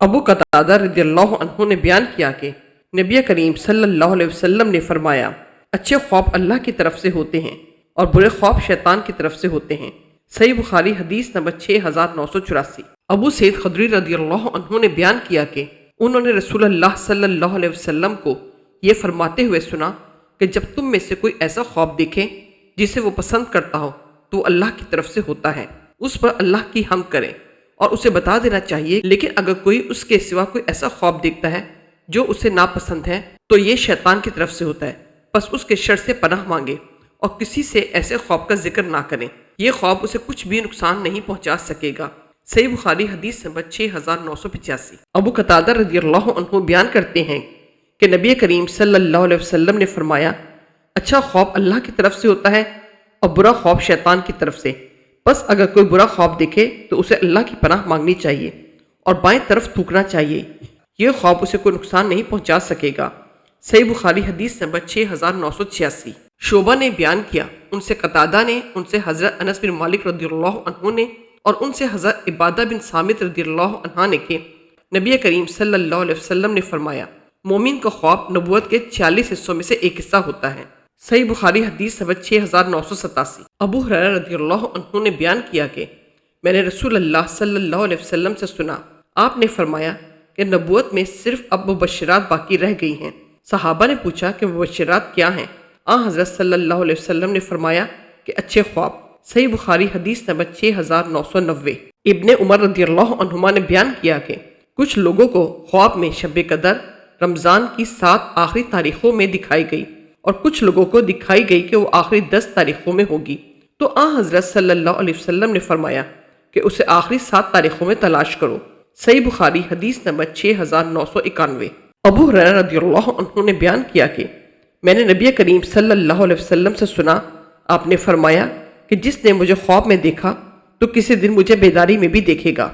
ابو قتادہ رضی اللہ عنہ نے بیان کیا کہ نبی کریم صلی اللہ علیہ وسلم نے فرمایا، اچھے خواب اللہ کی طرف سے ہوتے ہیں اور برے خواب شیطان کی طرف سے ہوتے ہیں۔ صحیح بخاری حدیث نمبر 6984۔ ابو سعید خدری رضی اللہ عنہ نے بیان کیا کہ انہوں نے رسول اللہ صلی اللہ علیہ وسلم کو یہ فرماتے ہوئے سنا کہ جب تم میں سے کوئی ایسا خواب دیکھے جسے وہ پسند کرتا ہو تو وہ اللہ کی طرف سے ہوتا ہے، اس پر اللہ کی حمد کرے اور اسے بتا دینا چاہیے، لیکن اگر کوئی اس کے سوا کوئی ایسا خواب دیکھتا ہے جو اسے ناپسند ہے تو یہ شیطان کی طرف سے ہوتا ہے، پس اس کے شر سے پناہ مانگے اور کسی سے ایسے خواب کا ذکر نہ کریں، یہ خواب اسے کچھ بھی نقصان نہیں پہنچا سکے گا۔ صحیح بخاری حدیث نمبر 6985۔ ابو قتادہ رضی اللہ عنہ بیان کرتے ہیں کہ نبی کریم صلی اللہ علیہ وسلم نے فرمایا، اچھا خواب اللہ کی طرف سے ہوتا ہے اور برا خواب شیطان کی طرف سے، بس اگر کوئی برا خواب دیکھے تو اسے اللہ کی پناہ مانگنی چاہیے اور بائیں طرف تھوکنا چاہیے، یہ خواب اسے کوئی نقصان نہیں پہنچا سکے گا۔ صحیح بخاری حدیث نمبر 6986۔ شعبہ نے بیان کیا، ان سے قتادہ نے، ان سے حضرت انس بن مالک رضی اللہ عنہ نے اور ان سے حضرت عبادہ بن صامت رضی اللہ عنہ نے کہ نبی کریم صلی اللہ علیہ وسلم نے فرمایا، مومن کا خواب نبوت کے 40 حصوں میں سے ایک حصہ ہوتا ہے۔ صحیح بخاری حدیث نمبر 6987۔ ابو ہریرہ رضی اللہ عنہ نے بیان کیا کہ میں نے رسول اللہ صلی اللہ علیہ وسلم سے سنا، آپ نے فرمایا کہ نبوت میں صرف اب مبشرات باقی رہ گئی ہیں۔ صحابہ نے پوچھا کہ مبشرات کیا ہیں؟ حضرت صلی اللہ علیہ وسلم نے فرمایا کہ اچھے خواب۔ صحیح بخاری حدیث نمبر 6990۔ ابن عمر رضی اللہ عنہما نے بیان کیا کہ کچھ لوگوں کو خواب میں شب قدر رمضان کی 7 آخری تاریخوں میں دکھائی گئی اور کچھ لوگوں کو دکھائی گئی کہ وہ آخری 10 تاریخوں میں ہوگی، تو حضرت صلی اللہ علیہ وسلم نے فرمایا کہ اسے آخری 7 تاریخوں میں تلاش کرو۔ صحیح بخاری حدیث نمبر 6991۔ ابو ہریرہ رضی اللہ عنہ نے بیان کیا کہ میں نے نبی کریم صلی اللہ علیہ وسلم سے سنا، آپ نے فرمایا کہ جس نے مجھے خواب میں دیکھا تو کسی دن مجھے بیداری میں بھی دیکھے گا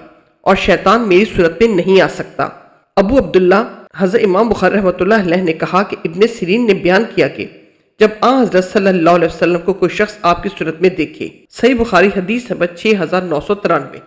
اور شیطان میری صورت میں نہیں آ سکتا۔ ابو عبداللہ حضرت امام بخاری رحمۃ اللہ علیہ نے کہا کہ ابن سیرین نے بیان کیا کہ جب حضرت صلی اللہ علیہ وسلم کو کوئی شخص آپ کی صورت میں دیکھے۔ صحیح بخاری حدیث نمبر 6993۔